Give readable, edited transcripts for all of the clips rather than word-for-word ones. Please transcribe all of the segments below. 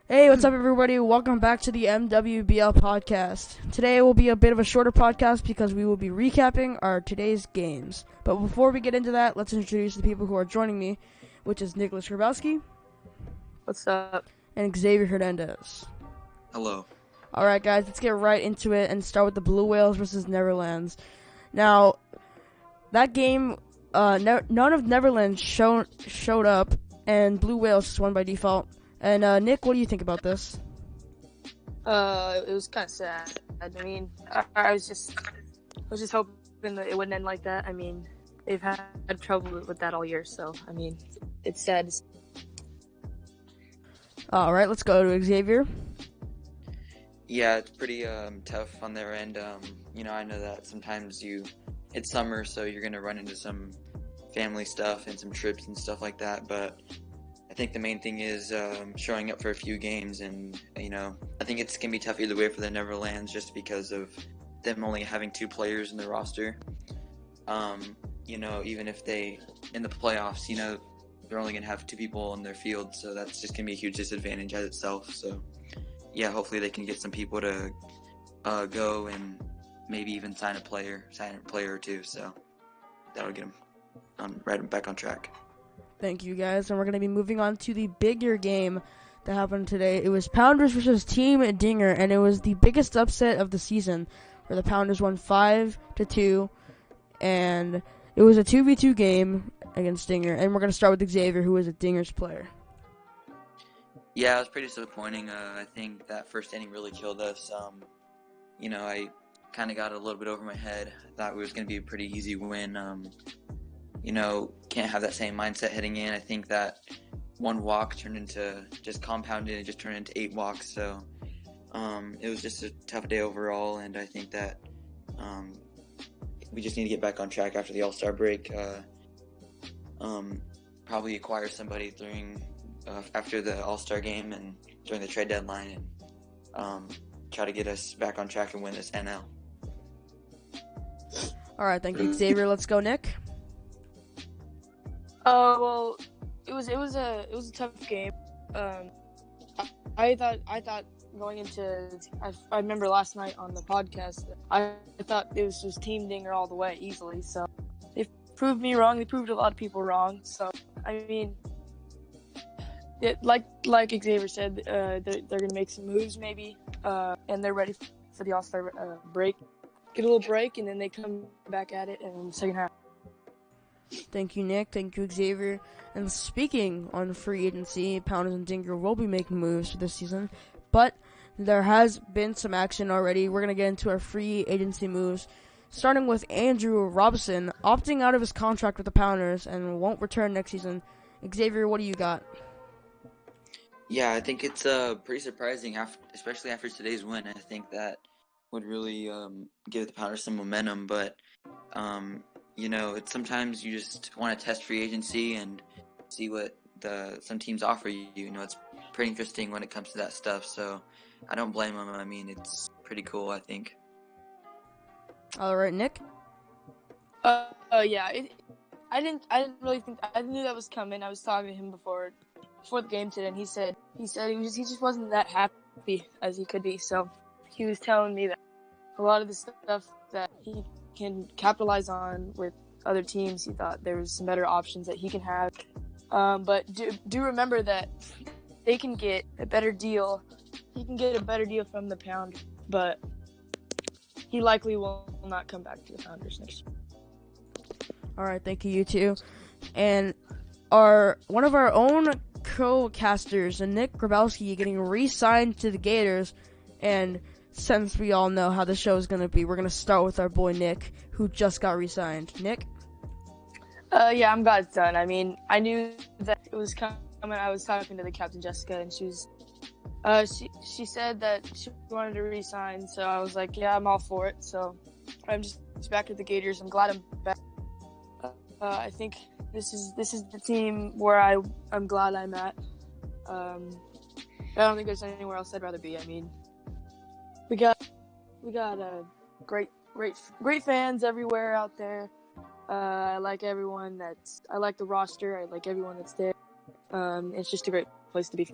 Hey, what's up, everybody? Welcome back to the MWBL podcast. Today will be a bit of a shorter podcast because we will be recapping our today's games. But before we get into that, let's introduce the people who are joining me, which is Nicholas Grabowski What's up? and Xavier Hernandez. Hello. All right, guys, let's get right into it and start with the Blue Whales versus Neverlands. Now, that game, none of Neverlands showed up, and Blue Whales just won by default. And Nick, what do you think about this? It was kind of sad. I mean, I was just hoping that it wouldn't end like that. I mean, they've had trouble with that all year, so I mean, it's sad. All right, let's go to Xavier. Yeah, it's pretty tough on their end. I know that sometimes it's summer, so you're gonna run into some family stuff and some trips and stuff like that. But I think the main thing is showing up for a few games, and I think it's gonna be tough either way for the Neverlands, just because of them only having two players in the roster. Even if they in the playoffs, they're only gonna have two people in their field, so that's just gonna be a huge disadvantage as itself. So yeah, hopefully they can get some people to go and maybe even sign a player or two. So that'll get them right back on track. Thank you, guys. And we're going to be moving on to the bigger game that happened today. It was Pounders versus Team Dinger, and it was the biggest upset of the season, where the Pounders won 5-2, and it was a 2v2 game against Dinger. And we're going to start with Xavier, who is a Dinger's player. Yeah, it was pretty disappointing. I think that first inning really killed us. I kind of got a little bit over my head. I thought it was going to be a pretty easy win. Can't have that same mindset heading in. I think that one walk compounded and just turned into 8 walks. So it was just a tough day overall, and I think that we just need to get back on track after the All-Star break. Probably acquire somebody after the All-Star game and during the trade deadline, and try to get us back on track and win this NL. All right, thank you, Xavier. Let's go, Nick. Well, it was a tough game. I thought going into I remember last night on the podcast, I thought it was just Team Dinger all the way easily. So they proved me wrong. They proved a lot of people wrong. So I mean, like Xavier said, they're gonna make some moves maybe, and they're ready for the All-Star break. Get a little break, and then they come back at it in the second half. Thank you, Nick. Thank you, Xavier. And speaking on free agency, Pounders and Dinger will be making moves for this season, but there has been some action already. We're going to get into our free agency moves, starting with Andrew Robinson opting out of his contract with the Pounders and won't return next season. Xavier, what do you got? Yeah, I think it's pretty surprising, especially after today's win. I think that would really give the Pounders some momentum, but it's sometimes you just want to test free agency and see what some teams offer you. It's pretty interesting when it comes to that stuff. So I don't blame them. I mean, it's pretty cool, I think. All right, Nick. Yeah. I didn't really think I knew that was coming. I was talking to him before the game today, and he said he just wasn't that happy as he could be. So he was telling me that a lot of the stuff that he can capitalize on with other teams, he thought there was some better options that he can have. But do remember that they can get a better deal. He can get a better deal from the Pound, but he likely will not come back to the Pounders next year. All right, thank you too. And one of our own co-casters, Nick Grabowski, getting re-signed to the Gators. And since we all know how the show is going to be, we're going to start with our boy Nick, who just got re-signed. Nick? Yeah, I'm glad it's done. I mean, I knew that it was coming. I was talking to the captain, Jessica, and she said that she wanted to re-sign, so I was like, yeah, I'm all for it. So I'm just back at the Gators. I'm glad I'm back. I think this is the team where I'm glad I'm at. I don't think there's anywhere else I'd rather be. I mean, we got great fans everywhere out there. I like everyone I like the roster. I like everyone that's there. It's just a great place to be.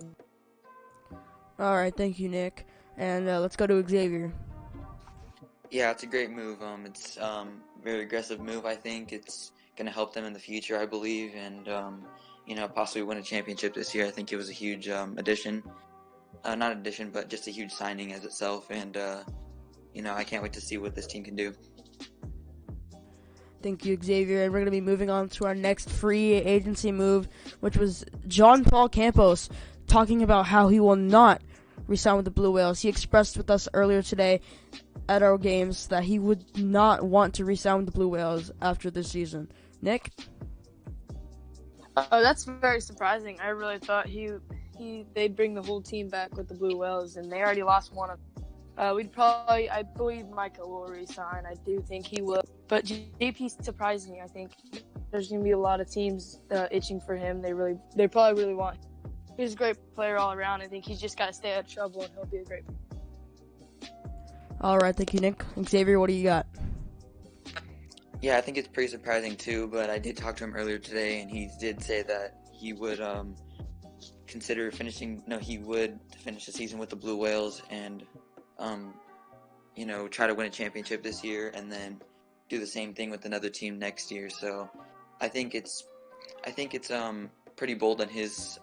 All right, thank you, Nick. And let's go to Xavier. Yeah, it's a great move. It's very aggressive move. I think it's going to help them in the future, I believe, and possibly win a championship this year. I think it was a huge addition. Not addition, but just a huge signing as itself. And I can't wait to see what this team can do. Thank you, Xavier. And we're going to be moving on to our next free agency move, which was John Paul Campos talking about how he will not resign with the Blue Whales. He expressed with us earlier today at our games that he would not want to resign with the Blue Whales after this season. Nick? That's very surprising. I really thought they'd bring the whole team back with the Blue Whales, and they already lost one of them. I believe Micah will resign. I do think he will. But JP surprised me. I think there's going to be a lot of teams itching for him. They probably really want him. He's a great player all around. I think he's just got to stay out of trouble, and he'll be a great player. All right, thank you, Nick. Xavier, what do you got? Yeah, I think it's pretty surprising too, but I did talk to him earlier today, and he did say that he would consider finishing the season with the Blue Whales and try to win a championship this year and then do the same thing with another team next year. So I think it's pretty bold on his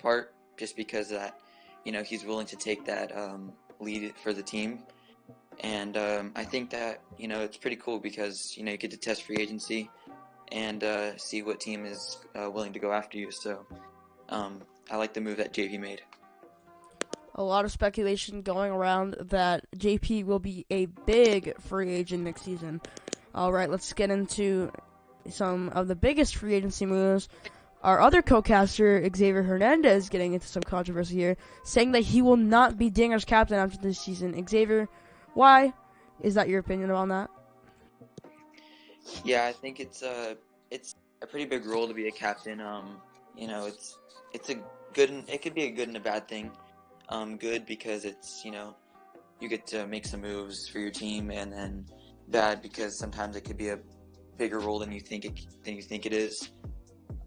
part, just because that he's willing to take that lead for the team. And I think that it's pretty cool because you get to test free agency and see what team is willing to go after you. So I like the move that JP made. A lot of speculation going around that JP will be a big free agent next season. All right, let's get into some of the biggest free agency moves. Our other co-caster, Xavier Hernandez, getting into some controversy here, saying that he will not be Dinger's captain after this season. Xavier, why? Is that your opinion on that? Yeah, I think it's a pretty big role to be a captain. It could be a good and a bad thing. Good because it's you get to make some moves for your team, and then bad because sometimes it could be a bigger role than you think it is.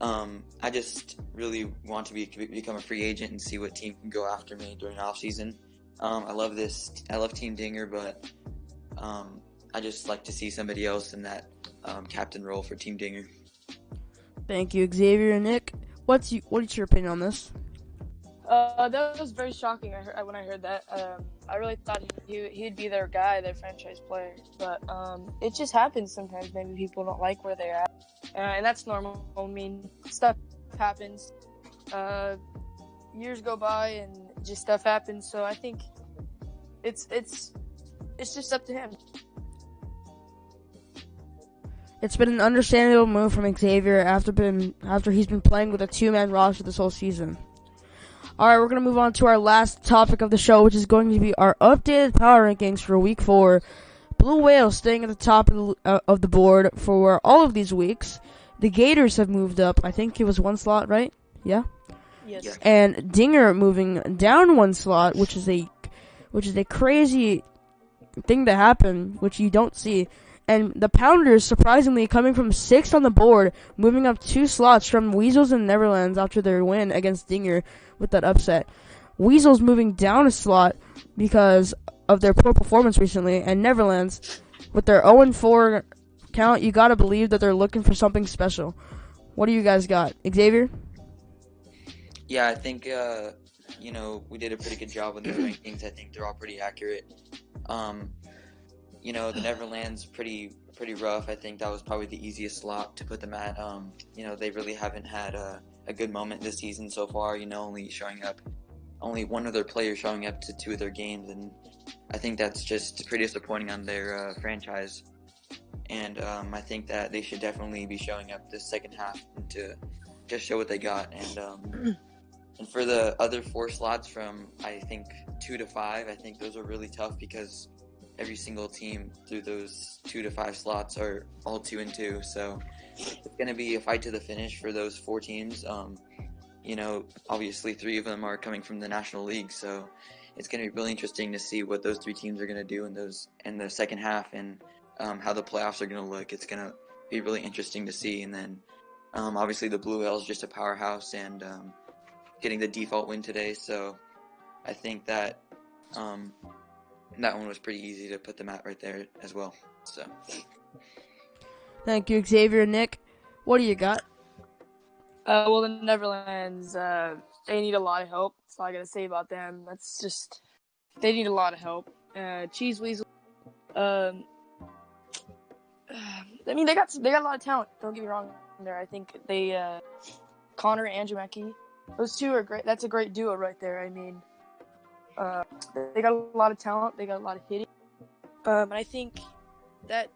I just really want to become a free agent and see what team can go after me during off season. I love Team Dinger, but I just like to see somebody else in that captain role for Team Dinger. Thank you, Xavier. And Nick, what's your opinion on this? That was very shocking when I heard that. I really thought he'd be their guy, their franchise player. But it just happens sometimes. Maybe people don't like where they're at. And that's normal. I mean, stuff happens. Years go by and just stuff happens. So I think it's just up to him. It's been an understandable move from Xavier after he's been playing with a two-man roster this whole season. All right, we're going to move on to our last topic of the show, which is going to be our updated power rankings for Week 4. Blue Whales staying at the top of the board for all of these weeks. The Gators have moved up. I think it was one slot, right? Yeah? Yes. Yeah. And Dinger moving down one slot, which is a crazy thing to happen, which you don't see. And the Pounders, surprisingly, coming from 6th on the board, moving up 2 slots from Weasels and Neverlands after their win against Dinger with that upset. Weasels moving down a slot because of their poor performance recently, and Neverlands, with their 0-4 count, you gotta believe that they're looking for something special. What do you guys got? Xavier? Yeah, I think, we did a pretty good job with the rankings. I think they're all pretty accurate. The Neverland's pretty rough. I think that was probably the easiest slot to put them at. They really haven't had a good moment this season so far, only one of their players showing up to 2 of their games, and I think that's just pretty disappointing on their franchise. And I think that they should definitely be showing up this second half to just show what they got. And for the other 4 slots from, I think, 2 to 5, I think those are really tough because every single team through those 2 to 5 slots are all 2-2. So it's going to be a fight to the finish for those 4 teams. Obviously 3 of them are coming from the National League. So it's going to be really interesting to see what those 3 teams are going to do in the second half and how the playoffs are going to look. It's going to be really interesting to see. And then obviously the Blue Whales just a powerhouse and getting the default win today. So I think that that one was pretty easy to put them at right there as well. So. Thank you, Xavier. Nick, what do you got? Well, the Netherlands, they need a lot of help. That's all I gotta say about them. They need a lot of help. Cheese Weasel. I mean, they got a lot of talent. Don't get me wrong there. I think Connor and Andrew Mackey, those two are great. That's a great duo right there. I mean, they got a lot of talent. They got a lot of hitting. And I think that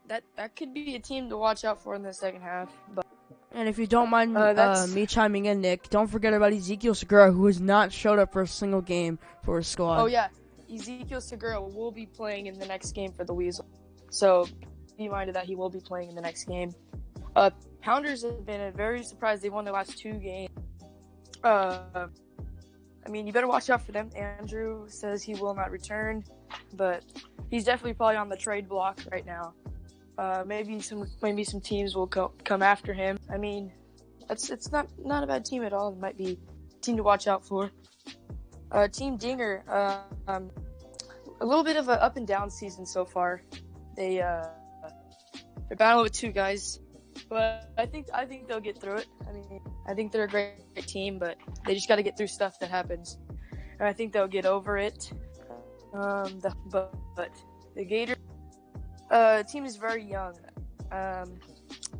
could be a team to watch out for in the second half. But And if you don't mind me chiming in, Nick, don't forget about Ezekiel Segura, who has not showed up for a single game for his squad. Oh, yeah. Ezekiel Segura will be playing in the next game for the Weasel. So be reminded that he will be playing in the next game. Pounders have been very surprised. They won their last 2 games. I mean, you better watch out for them. Andrew says he will not return, but he's definitely probably on the trade block right now. Maybe some teams will come after him. I mean, it's not a bad team at all. It might be a team to watch out for. Team Dinger, a little bit of an up and down season so far. They're battling with 2 guys, but I think they'll get through it. I mean, I think they're a great team, but they just got to get through stuff that happens, and I think they'll get over it. But the Gators team is very young.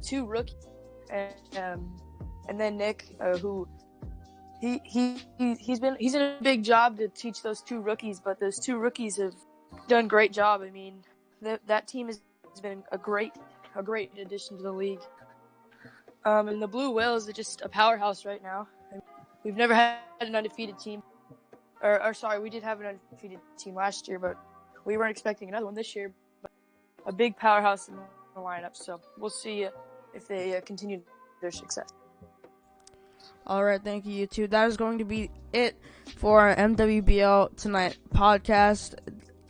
2 rookies, and then Nick, who he's in a big job to teach those 2 rookies, but those 2 rookies have done a great job. I mean, that team has been a great addition to the league. And the Blue Whales are just a powerhouse right now. I mean, we've never had an undefeated team. Or sorry, we did have an undefeated team last year, but we weren't expecting another one this year. But a big powerhouse in the lineup, so we'll see if they continue their success. All right, thank you, YouTube. That is going to be it for our MWBL Tonight podcast.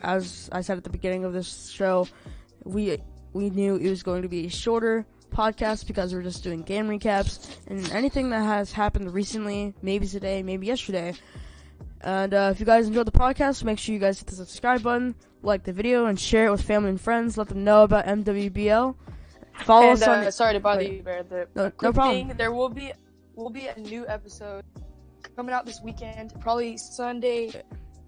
As I said at the beginning of this show, we knew it was going to be a shorter podcast because we're just doing game recaps and anything that has happened recently, maybe today, maybe yesterday. And if you guys enjoyed the podcast, make sure you guys hit the subscribe button, like the video, and share it with family and friends. Let them know about MWBL. Follow us on. Sorry to bother you, Bear. No problem. There will be a new episode coming out this weekend, probably Sunday.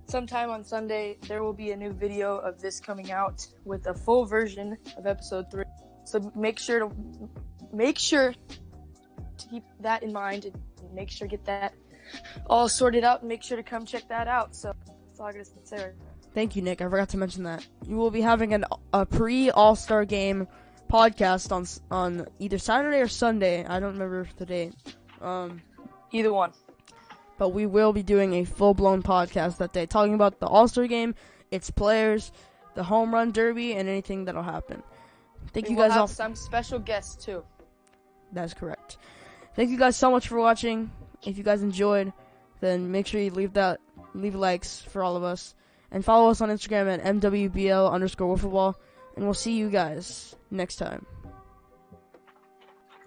Sometime on Sunday, there will be a new video of this coming out with a full version of episode 3. So make sure to keep that in mind and make sure to get that all sorted out and make sure to come check that out. So that's all I gotta say right now. Thank you, Nick. I forgot to mention that. You will be having a pre-All-Star Game podcast on either Saturday or Sunday. I don't remember the date. Either one. But we will be doing a full-blown podcast that day, talking about the All-Star Game, its players, the Home Run Derby, and anything that'll happen. Thank you guys all. We'll have some special guests too. That's correct. Thank you guys so much for watching. If you guys enjoyed, then make sure you leave likes for all of us, and follow us on Instagram at MWBL_Wiffleball, and we'll see you guys next time.